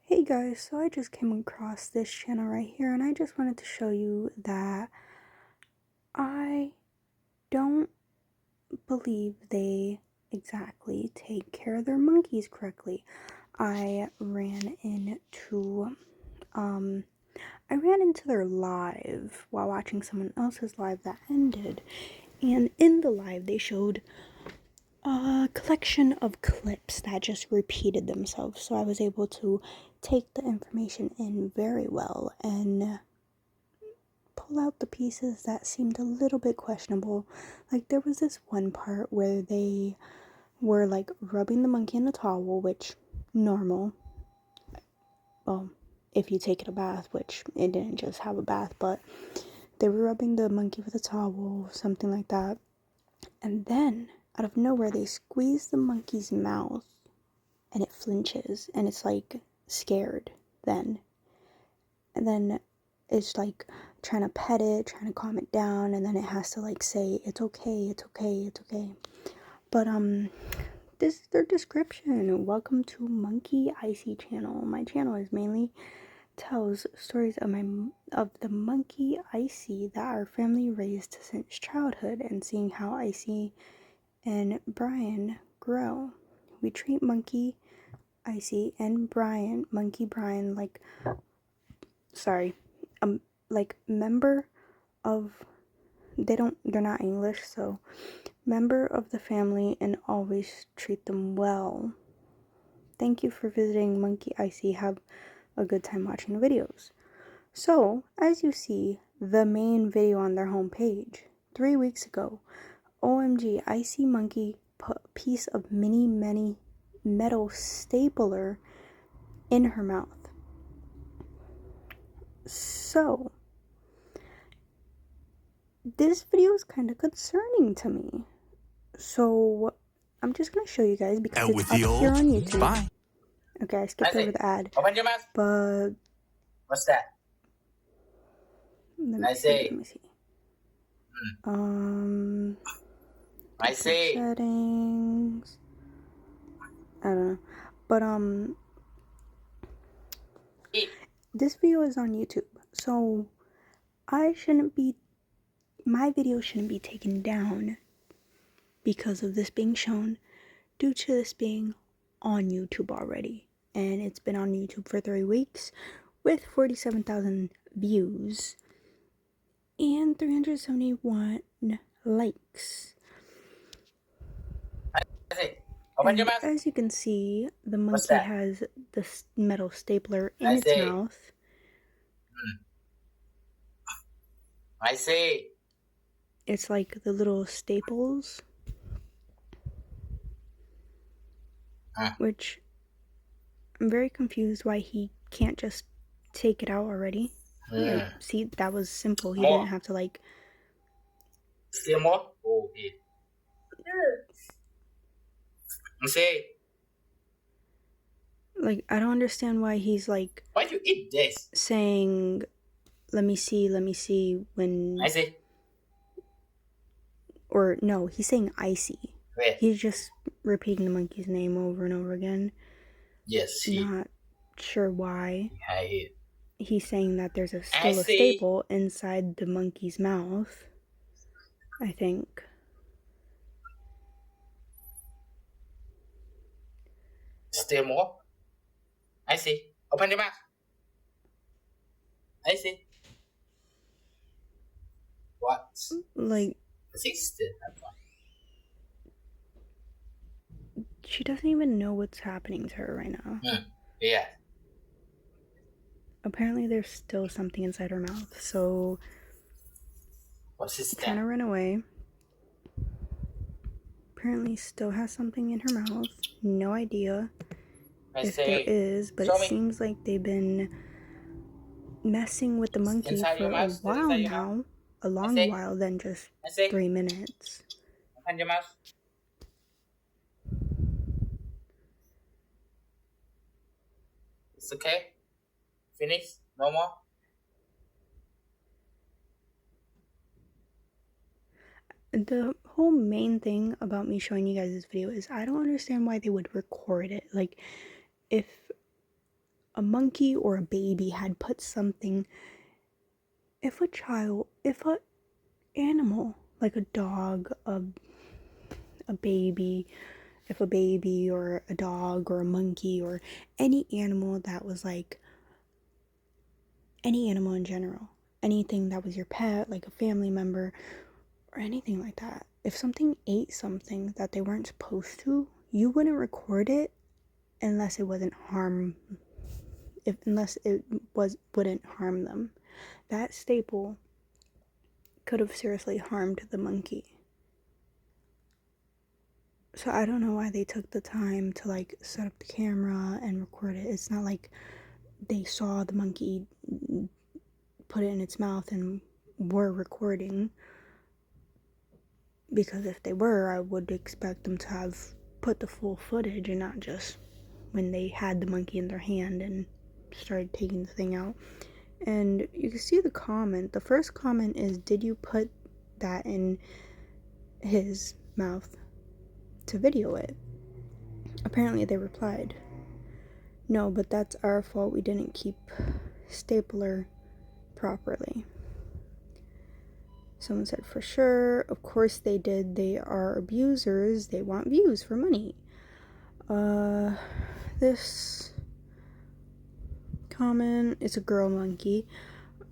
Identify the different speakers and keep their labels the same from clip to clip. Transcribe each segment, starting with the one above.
Speaker 1: Hey guys, so I just came across this channel right here and I just wanted to show you that I don't believe they exactly take care of their monkeys correctly. I ran into their live while watching someone else's live that ended, and in the live they showed a collection of clips that just repeated themselves, so I was able to take the information in very well and pull out the pieces that seemed a little bit questionable. Like, there was this one part where they were like rubbing the monkey in a towel, which normal. Well, if you take it a bath, which it didn't just have a bath, but they were rubbing the monkey with a towel, something like that. And then out of nowhere they squeeze the monkey's mouth and it flinches and it's like scared then. And then it's like trying to pet it, trying to calm it down, and then it has to like say, it's okay, it's okay, it's okay. But this is their description. Welcome to Monkey Icy channel. My channel is mainly tells stories of the monkey Icy that our family raised since childhood, and seeing how Icy and Brian grow. We treat Monkey Icy and Monkey Brian, like member of, they're not English, so member of the family, and always treat them well. Thank you for visiting Monkey Icy. Have a good time watching the videos. So, as you see, the main video on their homepage, 3 weeks ago, OMG, Icy Monkey put a piece of mini metal stapler in her mouth. So, this video is kind of concerning to me. So, I'm just going to show you guys because it's up here on YouTube.
Speaker 2: Bye.
Speaker 1: Okay, I skipped over the ad.
Speaker 3: Open your mouth.
Speaker 1: But
Speaker 3: what's that?
Speaker 1: Let me see.
Speaker 3: I see.
Speaker 1: Settings. I don't know. But this video is on YouTube, so my video shouldn't be taken down because of this being shown, due to this being on YouTube already. And it's been on YouTube for 3 weeks with 47,000 views and 371 likes.
Speaker 3: Open your mouth.
Speaker 1: As you can see, the monkey has this metal stapler in its mouth.
Speaker 3: I see.
Speaker 1: It's like the little staples. Which I'm very confused why he can't just take it out already. Like, see, that was simple. He didn't have to like.
Speaker 3: Still more? Oh, yeah. See.
Speaker 1: Like, I don't understand why he's like.
Speaker 3: Why you eat this?
Speaker 1: Saying, let me see, when.
Speaker 3: I see.
Speaker 1: Or no, he's saying Icy.
Speaker 3: Where?
Speaker 1: He's just repeating the monkey's name over and over again.
Speaker 3: Yes.
Speaker 1: Not sure why.
Speaker 3: I hear.
Speaker 1: He's saying that there's still a staple inside the monkey's mouth, I think.
Speaker 3: Still more? I see. Open your mouth. I see. What?
Speaker 1: Like, she doesn't even know what's happening to her right now.
Speaker 3: Yeah.
Speaker 1: Apparently there's still something inside her mouth, so
Speaker 3: what's this?
Speaker 1: Trying to run away. Apparently still has something in her mouth. No idea if there is, but it seems like they've been messing with the monkey for a while now. A long while than just 3 minutes.
Speaker 3: Open your mouth. It's okay. Finish. No more.
Speaker 1: The whole main thing about me showing you guys this video is I don't understand why they would record it. Like, if a monkey or a baby had put something, if a animal, like a dog, a baby, if a baby or a dog or a monkey or any animal that was like, any animal in general, anything that was your pet, like a family member or anything like that, if something ate something that they weren't supposed to, you wouldn't record it unless it wasn't wouldn't harm them. That staple could have seriously harmed the monkey. So I don't know why they took the time to like set up the camera and record it. It's not like they saw the monkey put it in its mouth and were recording, because if they were, I would expect them to have put the full footage and not just when they had the monkey in their hand and started taking the thing out. And you can see the comment. The first comment is, did you put that in his mouth to video it? Apparently they replied, no, but that's our fault, we didn't keep stapler properly. Someone said, for sure, of course they did, they are abusers, they want views for money. This comment is a girl monkey.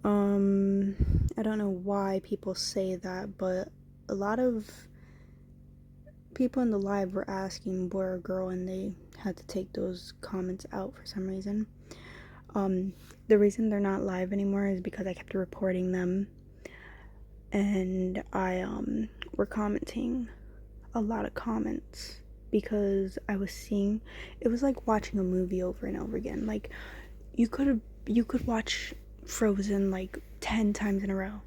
Speaker 1: I don't know why people say that, but a lot of people in the live were asking boy or girl, and they had to take those comments out for some reason. The reason they're not live anymore is because I kept reporting them, and I were commenting a lot of comments because I was seeing, it was like watching a movie over and over again. Like you could watch Frozen like 10 times in a row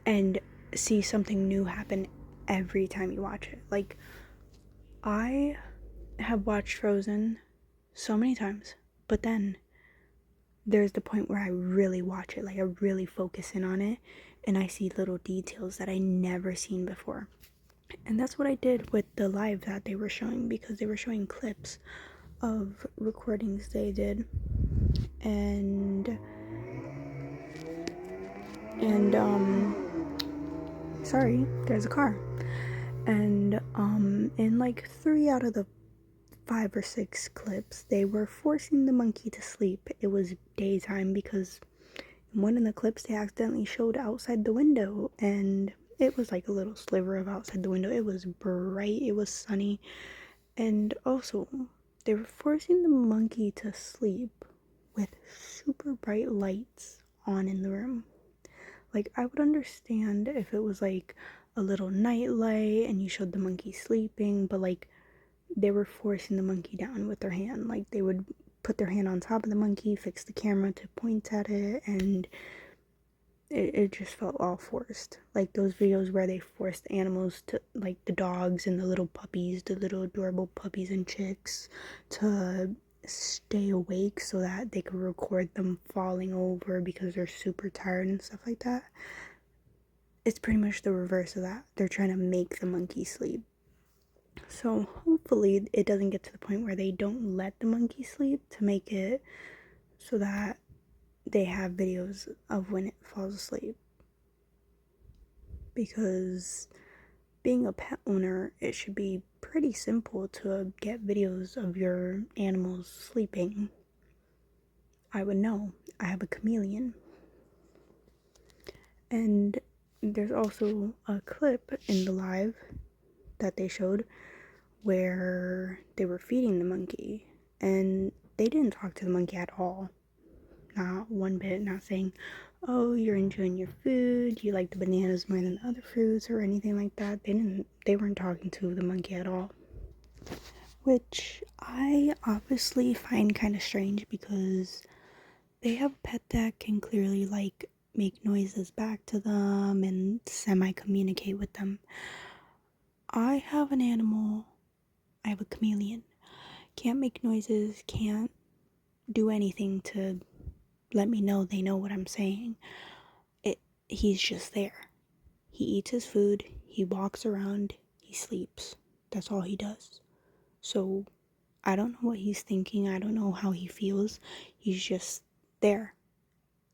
Speaker 1: and see something new happen every time you watch it. Like, I have watched Frozen so many times, but then there's the point where I really watch it, like I really focus in on it, and I see little details that I never seen before. And that's what I did with the live that they were showing, because they were showing clips of recordings they did, and sorry, there's a car. And in like 3 out of the 5 or 6 clips, they were forcing the monkey to sleep. It was daytime, because in one of the clips they accidentally showed outside the window, and it was like a little sliver of outside the window. It was bright, it was sunny, and also they were forcing the monkey to sleep with super bright lights on in the room. Like, I would understand if it was like a little night light and you showed the monkey sleeping, but like they were forcing the monkey down with their hand. Like, they would put their hand on top of the monkey, fix the camera to point at it, and it just felt all forced. Like those videos where they forced animals to, like the dogs and the little puppies, the little adorable puppies and chicks, to stay awake so that they could record them falling over because they're super tired and stuff like that. It's pretty much the reverse of that. They're trying to make the monkey sleep. So hopefully it doesn't get to the point where they don't let the monkey sleep, to make it so that they have videos of when it falls asleep. Because being a pet owner, it should be pretty simple to get videos of your animals sleeping. I would know. I have a chameleon. And there's also a clip in the live that they showed where they were feeding the monkey, and they didn't talk to the monkey at all. Not one bit. Not saying, oh, you're enjoying your food, you like the bananas more than the other fruits, or anything like that. They weren't talking to the monkey at all, which I obviously find kind of strange, because they have a pet that can clearly like make noises back to them and semi-communicate with them. I have an animal, I have a chameleon, can't make noises, can't do anything to let me know they know what I'm saying. He's just there. He eats his food, he walks around, he sleeps. That's all he does. So I don't know what he's thinking. I don't know how he feels. He's just there.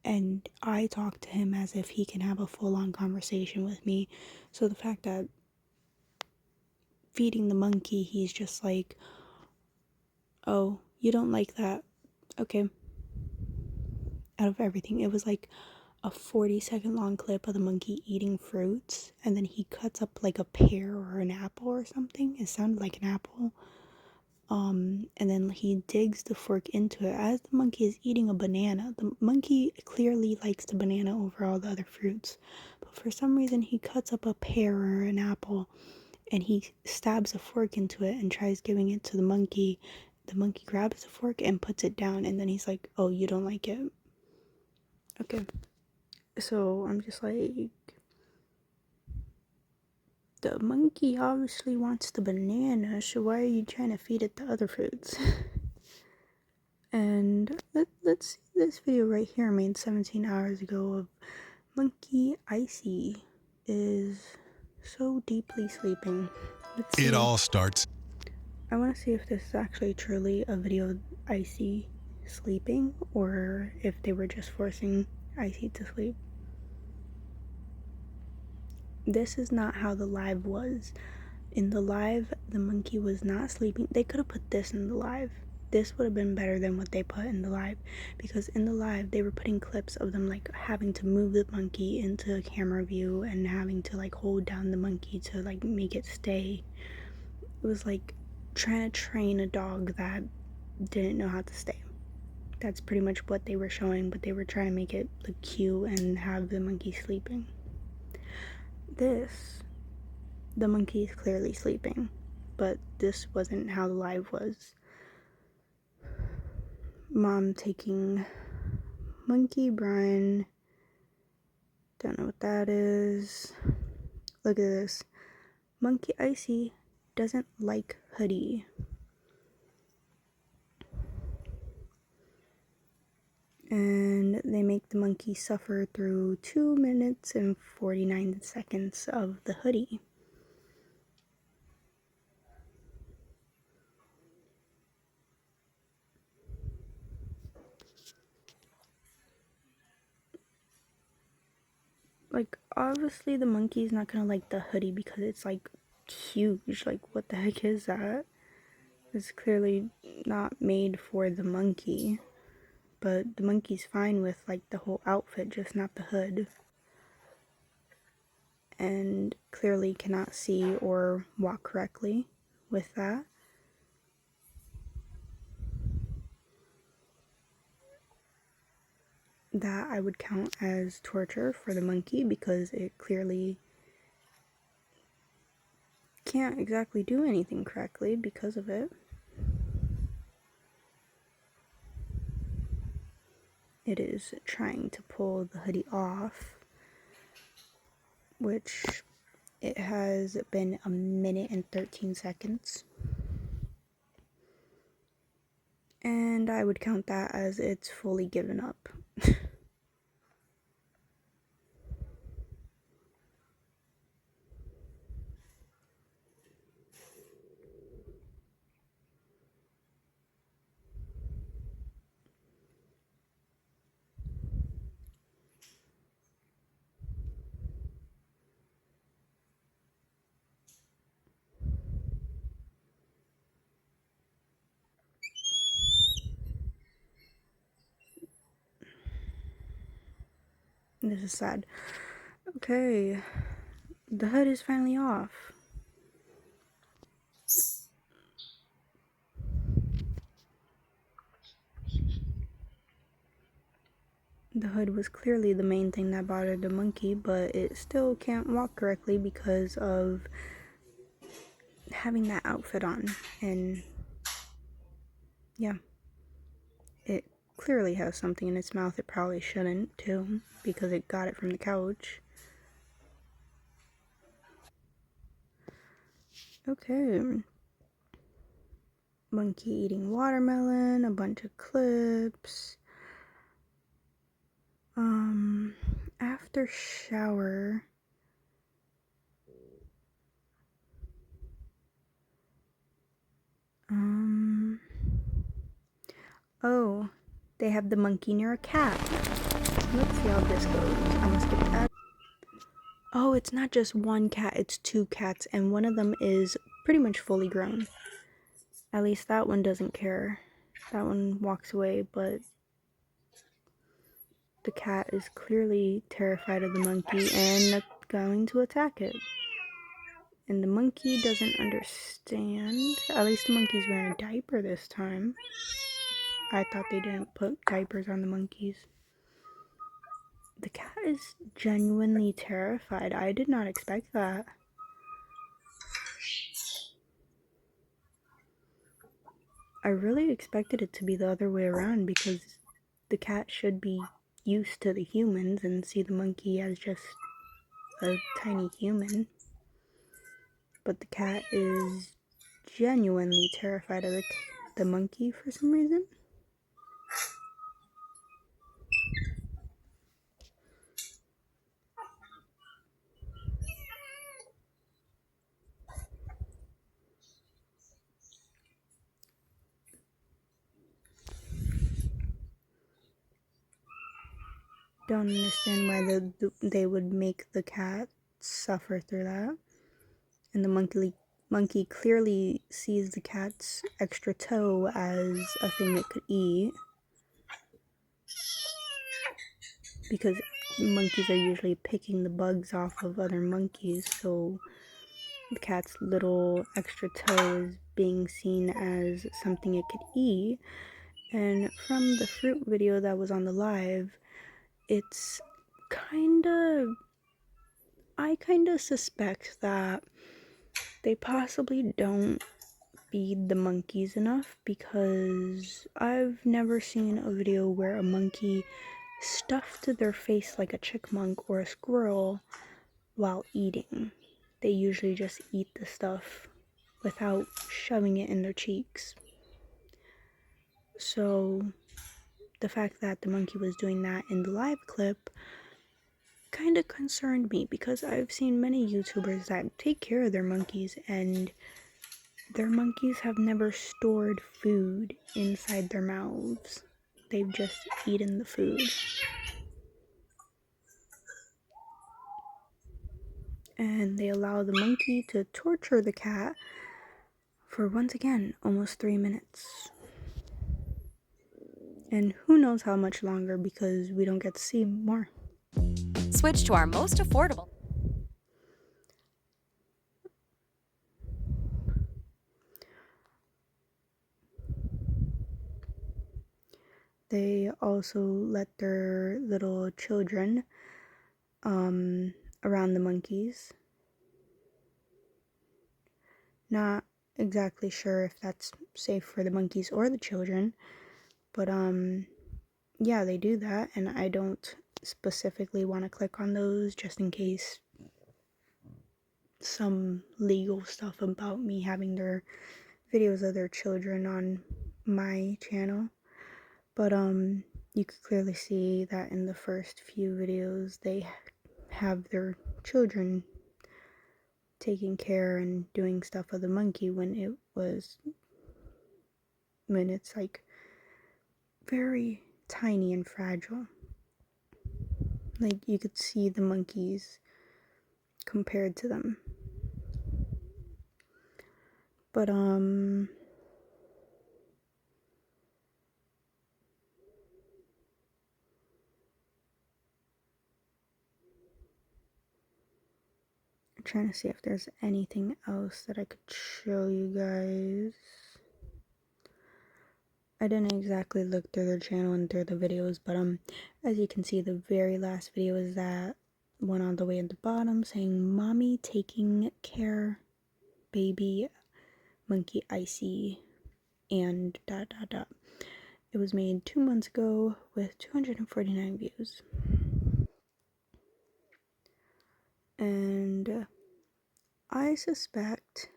Speaker 1: And I talk to him as if he can have a full-on conversation with me. So the fact that feeding the monkey, he's just like, oh, you don't like that? Okay. Out of everything. It was like a 40-second long clip of the monkey eating fruits, and then he cuts up like a pear or an apple or something. It sounded like an apple. And then he digs the fork into it as the monkey is eating a banana. The monkey clearly likes the banana over all the other fruits, but for some reason he cuts up a pear or an apple and he stabs a fork into it and tries giving it to the monkey. The monkey grabs the fork and puts it down, and then he's like, oh, you don't like it? Okay. So I'm just like, the monkey obviously wants the banana, so why are you trying to feed it the other fruits? And let's see this video right here made 17 hours ago of Monkey Icy is so deeply sleeping. Let's see.
Speaker 2: It all starts.
Speaker 1: I want to see if this is actually truly a video of Icy sleeping or if they were just forcing Icy to sleep. This is not how the live was. In the live, the monkey was not sleeping. They could have put this in the live. This would have been better than what they put in the live, because in the live they were putting clips of them like having to move the monkey into camera view and having to like hold down the monkey to like make it stay. It was like trying to train a dog that didn't know how to stay. That's pretty much what they were showing, but they were trying to make it look cute and have the monkey sleeping. The monkey is clearly sleeping, but this wasn't how the live was. Mom taking Monkey Brian, don't know what that is. Look at this. Monkey Icy doesn't like Hoodie. And they make the monkey suffer through 2 minutes and 49 seconds of the Hoodie. Like, obviously the monkey's not gonna like the Hoodie because it's like huge. Like, what the heck is that? It's clearly not made for the monkey. But the monkey's fine with like the whole outfit, just not the hood. And clearly cannot see or walk correctly with that. That I would count as torture for the monkey because it clearly can't exactly do anything correctly because of it. It is trying to pull the hoodie off, which it has been 1 minute and 13 seconds. And I would count that as it's fully given up. This is sad. Okay, the hood is finally off. The hood was clearly the main thing that bothered the monkey, but it still can't walk correctly because of having that outfit on. And yeah, it clearly has something in its mouth it probably shouldn't, too, because it got it from the couch. Okay. Monkey eating watermelon, a bunch of clips. After shower. Oh, they have the monkey near a cat. Let's see how this goes. I'm gonna skip that. Oh, it's not just one cat, it's two cats, and one of them is pretty much fully grown. At least that one doesn't care. That one walks away, but the cat is clearly terrified of the monkey and going to attack it. And the monkey doesn't understand. At least the monkey's wearing a diaper this time. I thought they didn't put diapers on the monkeys. The cat is genuinely terrified. I did not expect that. I really expected it to be the other way around because the cat should be used to the humans and see the monkey as just a tiny human. But the cat is genuinely terrified of the monkey for some reason. Don't understand why they would make the cat suffer through that. And the monkey clearly sees the cat's extra toe as a thing it could eat. Because monkeys are usually picking the bugs off of other monkeys, so the cat's little extra toe is being seen as something it could eat. And from the fruit video that was on the live, it's I kinda suspect that they possibly don't feed the monkeys enough, because I've never seen a video where a monkey stuffed their face like a chipmunk or a squirrel while eating. They usually just eat the stuff without shoving it in their cheeks. So the fact that the monkey was doing that in the live clip kind of concerned me, because I've seen many YouTubers that take care of their monkeys and their monkeys have never stored food inside their mouths. They've just eaten the food. And they allow the monkey to torture the cat for, once again, almost 3 minutes. And who knows how much longer, because we don't get to see more.
Speaker 2: Switch to our most affordable.
Speaker 1: They also let their little children around the monkeys. Not exactly sure if that's safe for the monkeys or the children, but yeah, they do that, and I don't specifically want to click on those just in case some legal stuff about me having their videos of their children on my channel. But you could clearly see that in the first few videos they have their children taking care and doing stuff with the monkey when it's like very tiny and fragile. Like, you could see the monkeys compared to them. But I'm trying to see if there's anything else that I could show you guys. I didn't exactly look through their channel and through the videos, but as you can see, the very last video is that one all the way at the bottom saying "Mommy taking care, baby monkey icy," and ... It was made 2 months ago with 249 views. And I suspect,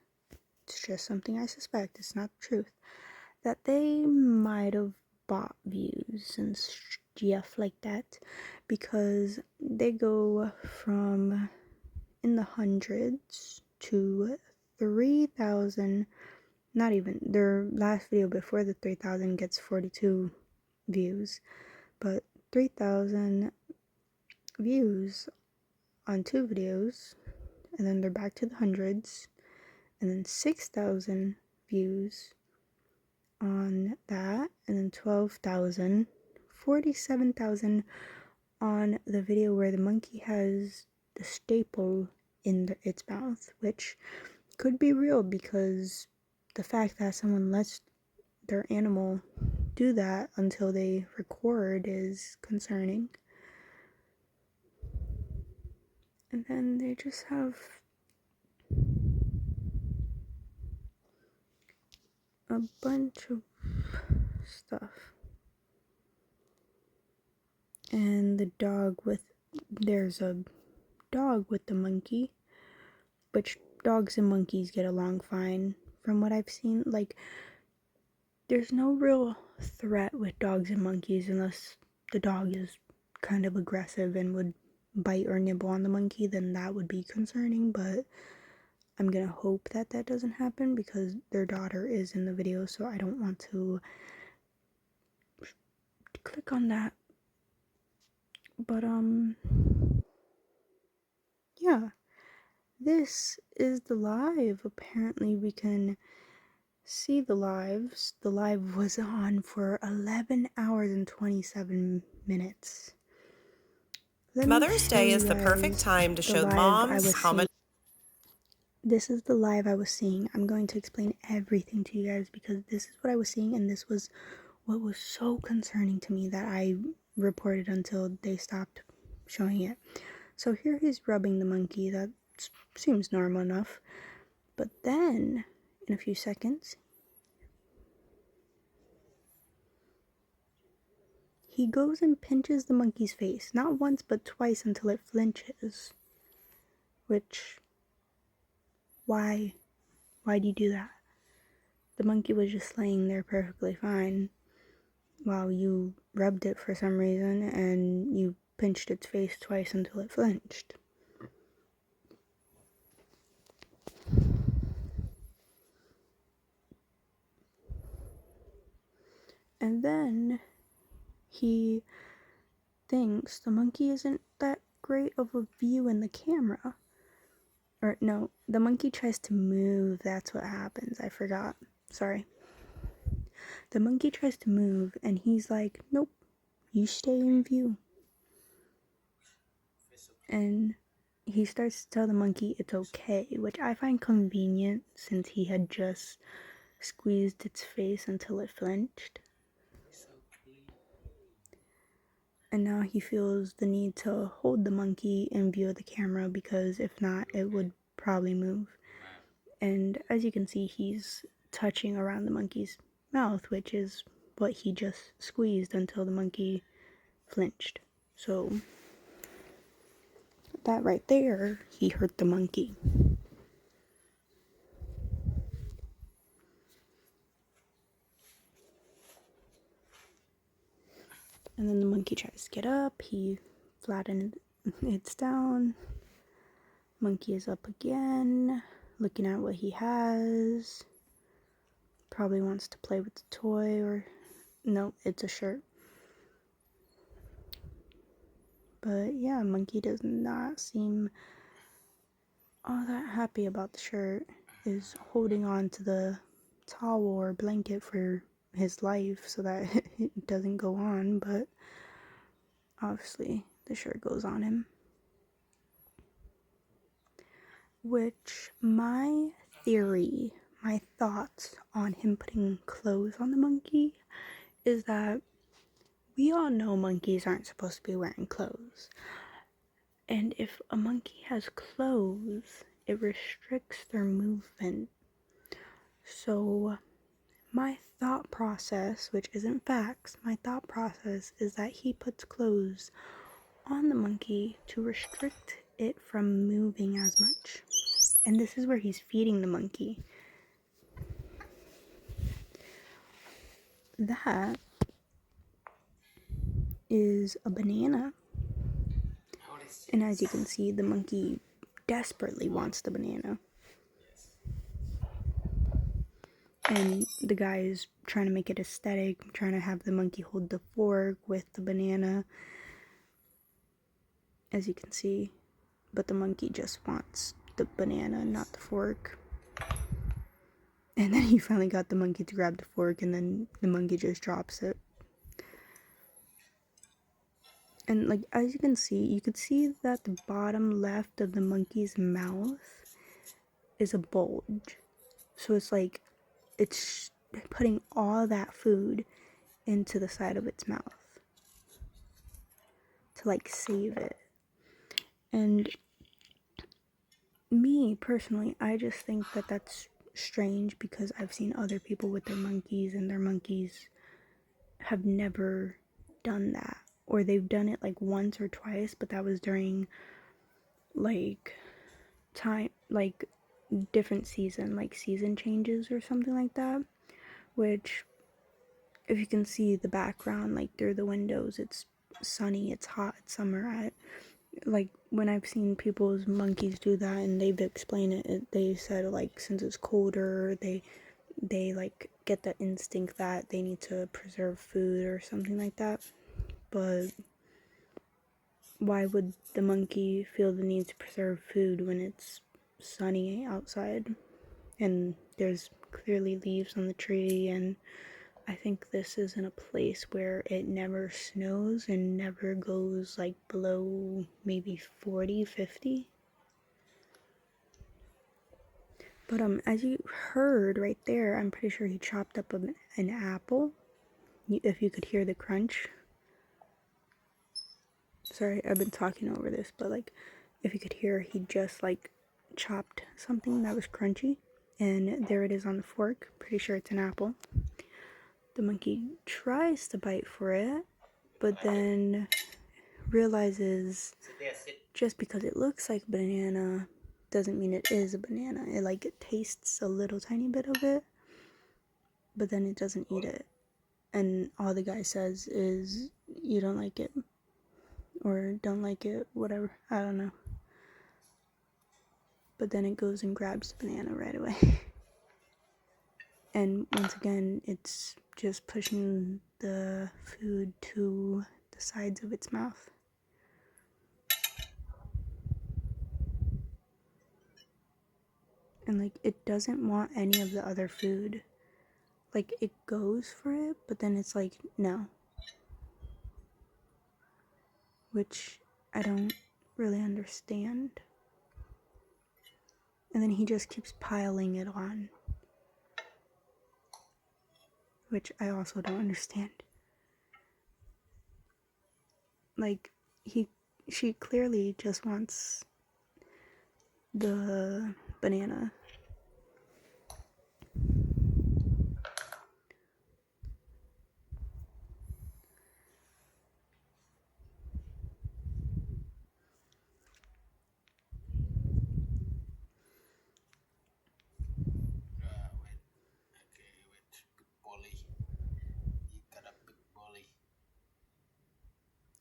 Speaker 1: it's just something I suspect, it's not the truth, that they might have bought views and stuff like that, because they go from in the hundreds to 3,000 not even, their last video before the 3,000 gets 42 views, but 3,000 views on 2 videos, and then they're back to the hundreds, and then 6,000 views on that, and then 12,000, 47,000 on the video where the monkey has the staple in its mouth, which could be real because the fact that someone lets their animal do that until they record is concerning. And then they just have a bunch of stuff. And there's a dog with the monkey, which dogs and monkeys get along fine from what I've seen. Like, there's no real threat with dogs and monkeys unless the dog is kind of aggressive and would bite or nibble on the monkey, then that would be concerning, but I'm gonna hope that that doesn't happen because their daughter is in the video, so I don't want to click on that. But yeah, this is the live. Apparently we can see the lives. The live was on for 11 hours and 27 minutes.
Speaker 4: Mother's Day is the perfect time to show moms how much.
Speaker 1: This is the live I was seeing. I'm going to explain everything to you guys because this is what I was seeing, and this was what was so concerning to me that I reported until they stopped showing it. So here he's rubbing the monkey. That seems normal enough. But then, in a few seconds, he goes and pinches the monkey's face. Not once, but twice until it flinches. Which, why? Why do you do that? The monkey was just laying there perfectly fine while you rubbed it for some reason and you pinched its face twice until it flinched. And then he thinks the monkey isn't that great of a view in the camera. Or no, the monkey tries to move. That's what happens. I forgot. Sorry. The monkey tries to move and he's like, nope, you stay in view. And he starts to tell the monkey it's okay, which I find convenient since he had just squeezed its face until it flinched. And now he feels the need to hold the monkey in view of the camera because if not, it would probably move. And as you can see, he's touching around the monkey's mouth, which is what he just squeezed until the monkey flinched. So that right there, he hurt the monkey. And then the monkey tries to get up, he flattens it's down. Monkey is up again, looking at what he has. Probably wants to play with the toy, or no, it's a shirt. But yeah, monkey does not seem all that happy about the shirt. Is holding on to the towel or blanket for his life so that it doesn't go on, but obviously the shirt goes on him. Which, my theory, my thoughts on him putting clothes on the monkey is that we all know monkeys aren't supposed to be wearing clothes. And if a monkey has clothes, it restricts their movement. So my thought process, which isn't facts, my thought process is that he puts clothes on the monkey to restrict it from moving as much. And this is where he's feeding the monkey. That is a banana. And as you can see, the monkey desperately wants the banana. And the guy is trying to make it aesthetic, trying to have the monkey hold the fork with the banana, as you can see. But the monkey just wants the banana, not the fork. And then he finally got the monkey to grab the fork, and then the monkey just drops it. And like, as you can see, you could see that the bottom left of the monkey's mouth is a bulge. So it's like, it's putting all that food into the side of its mouth to like save it. And me personally, I just think that that's strange, because I've seen other people with their monkeys, and their monkeys have never done that, or they've done it like once or twice, but that was during like time, like different season, like season changes or something like that. Which, if you can see the background, like through the windows, it's sunny, it's hot, it's summer. Like, when I've seen people's monkeys do that and they've explained it, they said like since it's colder, they like get the instinct that they need to preserve food or something like that. But why would the monkey feel the need to preserve food when it's sunny outside and there's clearly leaves on the tree? And I think this is in a place where it never snows and never goes like below maybe 40, 50. But as you heard right there, I'm pretty sure he chopped up an apple. If you could hear the crunch. Sorry, I've been talking over this, but like, if you could hear, he just like chopped something that was crunchy, and there it is on the fork. Pretty sure it's an apple. The monkey tries to bite for it, but then realizes just because it looks like a banana doesn't mean it is a banana. It tastes a little tiny bit of it, but then it doesn't eat it. And all the guy says is, "You don't like it," or "Don't like it," whatever. I don't know. But then it goes and grabs the banana right away. And once again, it's just pushing the food to the sides of its mouth. And like, it doesn't want any of the other food. Like, it goes for it, but then it's like, no. Which I don't really understand. And then he just keeps piling it on, which I also don't understand. Like, she clearly just wants the banana.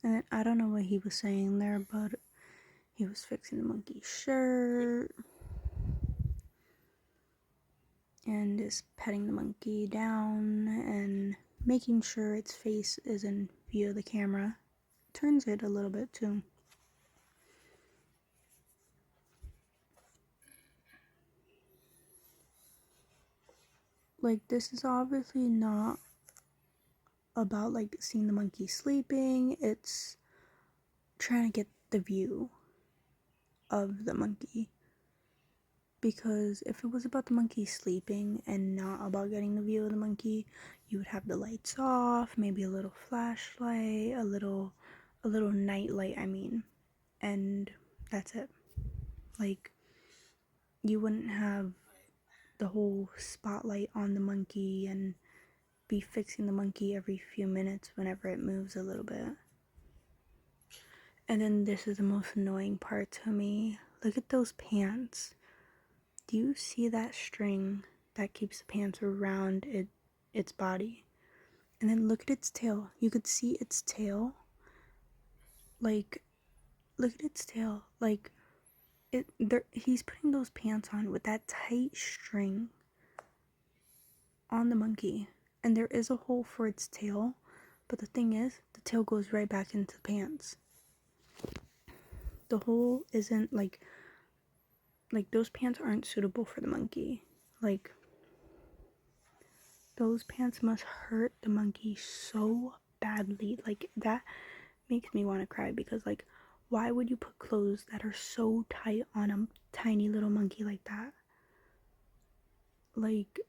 Speaker 1: And then I don't know what he was saying there, but he was fixing the monkey's shirt and is petting the monkey down and making sure its face is in view of the camera. Turns it a little bit too. Like, this is obviously not about like seeing the monkey sleeping. It's trying to get the view of the monkey. Because if it was about the monkey sleeping and not about getting the view of the monkey, you would have the lights off, maybe a little flashlight, a little night light, I mean, and that's it. Like, you wouldn't have the whole spotlight on the monkey and be fixing the monkey every few minutes whenever it moves a little bit. And then this is the most annoying part to me. Look at those pants. Do you see that string that keeps the pants around its body? And then look at its tail. You could see its tail. Like, look at its tail. Like, he's putting those pants on with that tight string on the monkey, and there is a hole for its tail, but the thing is, the tail goes right back into the pants. The hole isn't like those pants aren't suitable for the monkey. Like, those pants must hurt the monkey so badly. Like, that makes me want to cry, because like, why would you put clothes that are so tight on a tiny little monkey like that? Like,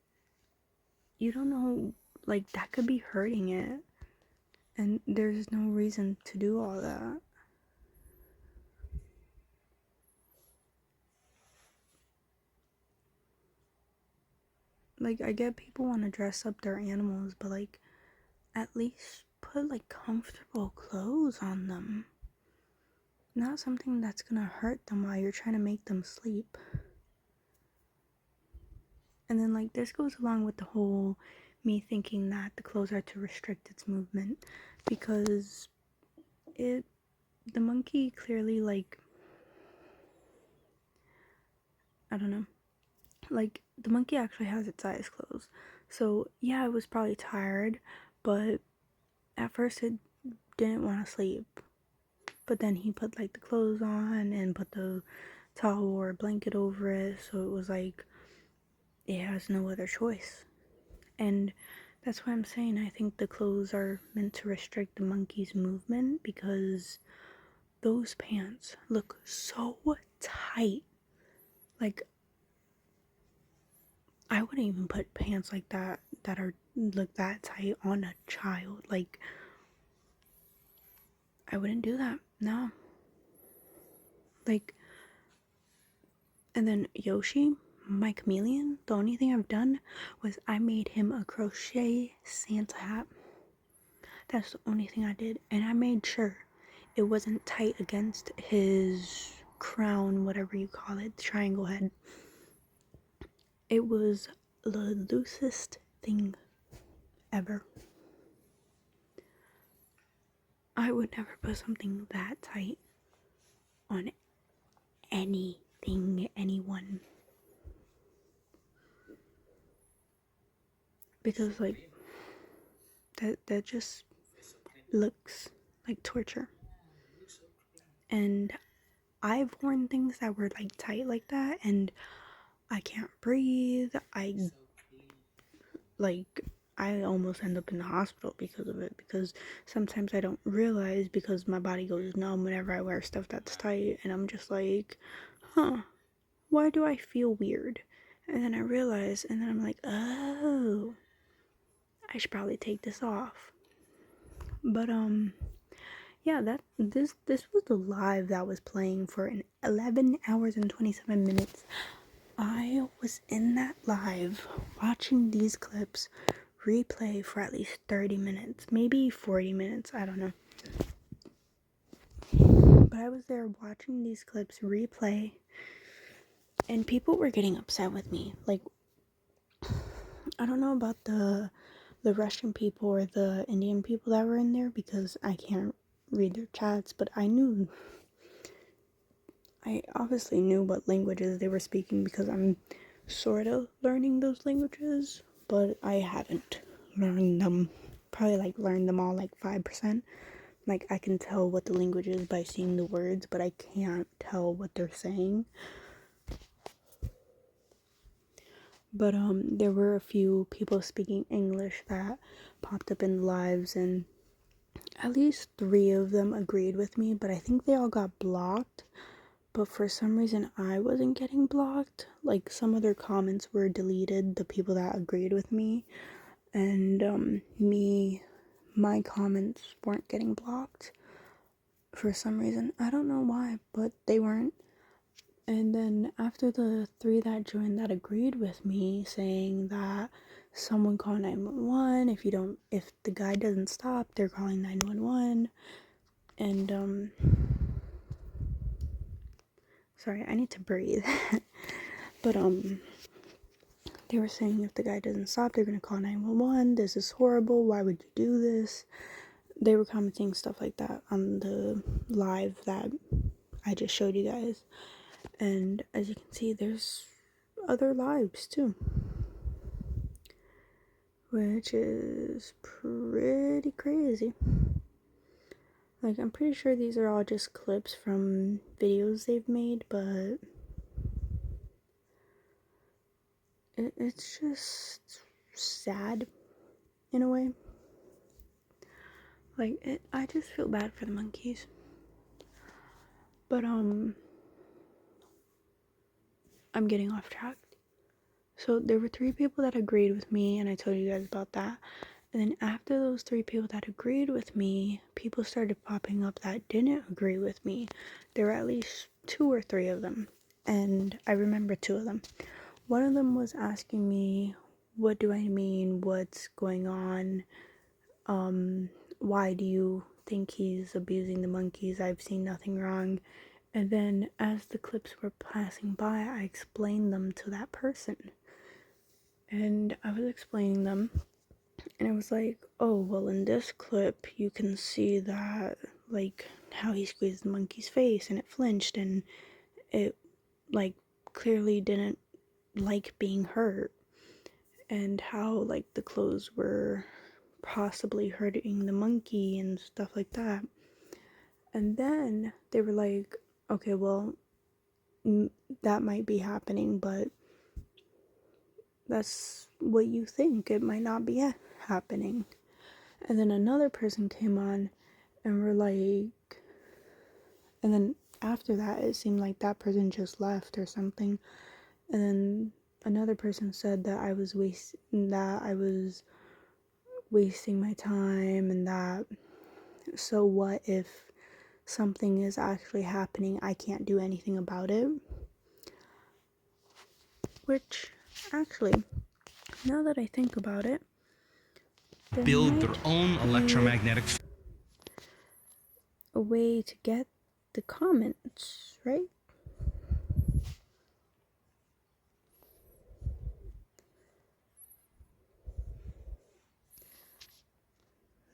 Speaker 1: you don't know, like, that could be hurting it, and there's no reason to do all that. Like, I get people want to dress up their animals, but like, at least put like comfortable clothes on them, not something that's gonna hurt them while you're trying to make them sleep. And then like, this goes along with the whole me thinking that the clothes are to restrict its movement, because the monkey clearly, like, I don't know, like, the monkey actually has its eyes closed. So yeah, it was probably tired, but at first it didn't want to sleep. But then he put like the clothes on and put the towel or blanket over it, so it was like, it has no other choice. And that's why I'm saying I think the clothes are meant to restrict the monkey's movement, because those pants look so tight. Like, I wouldn't even put pants like that are look that tight on a child. Like, I wouldn't do that. No. Like, and then Yoshi, my chameleon, the only thing I've done was I made him a crochet Santa hat. That's the only thing I did, and I made sure it wasn't tight against his crown, whatever you call it, the triangle head. It was the loosest thing ever. I would never put something that tight on anything, anyone. Because like, that just looks like torture. And I've worn things that were like tight like that, and I can't breathe. I almost end up in the hospital because of it, because sometimes I don't realize, because my body goes numb whenever I wear stuff that's tight, and I'm just like, why do I feel weird? And then I realize, and then I'm like, oh, I should probably take this off. But yeah, this was the live that was playing for 11 hours and 27 minutes. I was in that live watching these clips replay for at least 30 minutes, maybe 40 minutes, I don't know. But I was there watching these clips replay, and people were getting upset with me. Like, I don't know about the Russian people or the Indian people that were in there, because I can't read their chats, but I obviously knew what languages they were speaking, because I'm sort of learning those languages, but I haven't learned them. Probably like learned them all like 5%. Like, I can tell what the language is by seeing the words, but I can't tell what they're saying. But there were a few people speaking English that popped up in the lives, and at least 3 of them agreed with me, but I think they all got blocked. But for some reason I wasn't getting blocked. Like, some of their comments were deleted, the people that agreed with me, and my comments weren't getting blocked for some reason. I don't know why, but they weren't. And then after the 3 that joined that agreed with me, saying that someone call 911, if the guy doesn't stop, they're calling 911. And sorry, I need to breathe. But they were saying if the guy doesn't stop, they're gonna call 911. This is horrible. Why would you do this? They were commenting stuff like that on the live that I just showed you guys. And as you can see, there's other lives too. which is pretty crazy. Like, I'm pretty sure these are all just clips from videos they've made, but it's just sad in a way. Like, I just feel bad for the monkeys. But, I'm getting off track. So, there were 3 people that agreed with me, and I told you guys about that. And then after those 3 people that agreed with me, people started popping up that didn't agree with me. There were at least 2 or 3 of them, and I remember 2 of them. One of them was asking me, what do I mean, what's going on, why do you think he's abusing the monkeys? I've seen nothing wrong. And then as the clips were passing by, I explained them to that person. And I was explaining them, and I was like, oh, well, in this clip, you can see that, like, how he squeezed the monkey's face, and it flinched, and it, like, clearly didn't like being hurt, and how, like, the clothes were possibly hurting the monkey and stuff like that. And then they were like, okay, well, that might be happening, but that's what you think. It might not be happening. And then another person came on and were like, and then after that, it seemed like that person just left or something. And then another person said that I was wasting my time, and that, so what if something is actually happening, I can't do anything about it. Which, actually, now that I think about it,
Speaker 5: build their own electromagnetic
Speaker 1: a way to get the comments, right?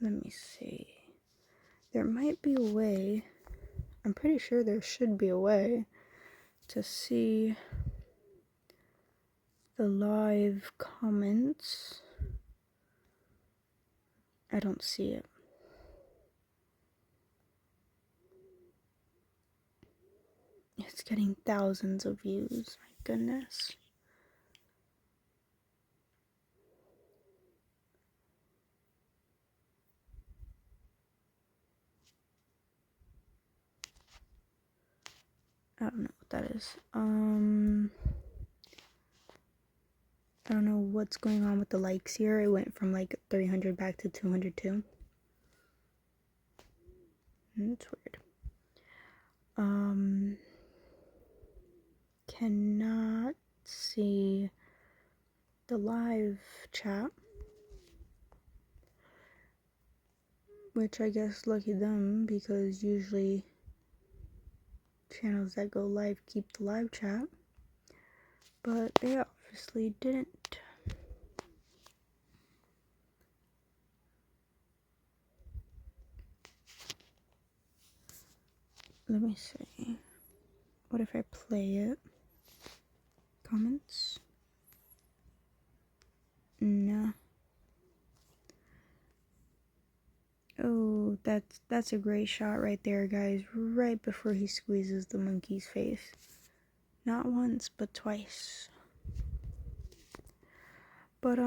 Speaker 1: Let me see. There might be a way, I'm pretty sure there should be a way to see the live comments. I don't see it. It's getting thousands of views, my goodness. I don't know what that is. I don't know what's going on with the likes here. It went from like 300 back to 202. It's weird. Cannot see the live chat, which I guess lucky them, because usually channels that go live keep the live chat, but they obviously didn't. Let me see. What if I play it? Comments? No. Oh, that's a great shot right there, guys. Right before he squeezes the monkey's face. Not once, but twice. But,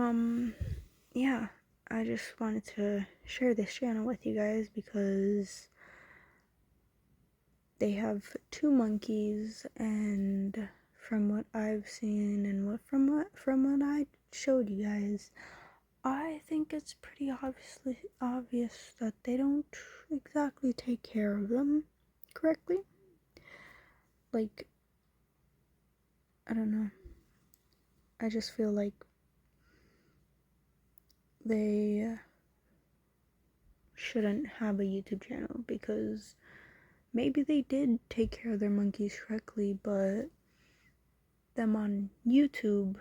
Speaker 1: yeah. I just wanted to share this channel with you guys because they have 2 monkeys, and from what I've seen and from what I showed you guys, I think it's pretty obvious that they don't exactly take care of them correctly. Like, I don't know. I just feel like they shouldn't have a YouTube channel, because maybe they did take care of their monkeys correctly, but them on YouTube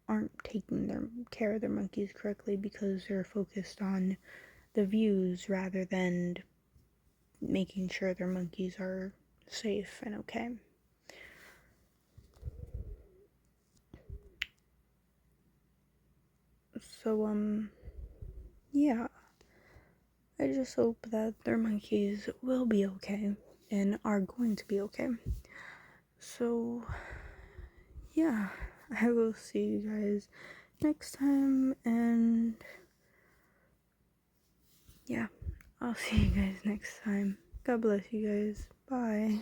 Speaker 1: aren't taking care of their monkeys correctly because they're focused on the views rather than making sure their monkeys are safe and okay. So, yeah. I just hope that their monkeys will be okay and are going to be okay. So, yeah, I will see you guys next time, and yeah, I'll see you guys next time. God bless you guys. Bye.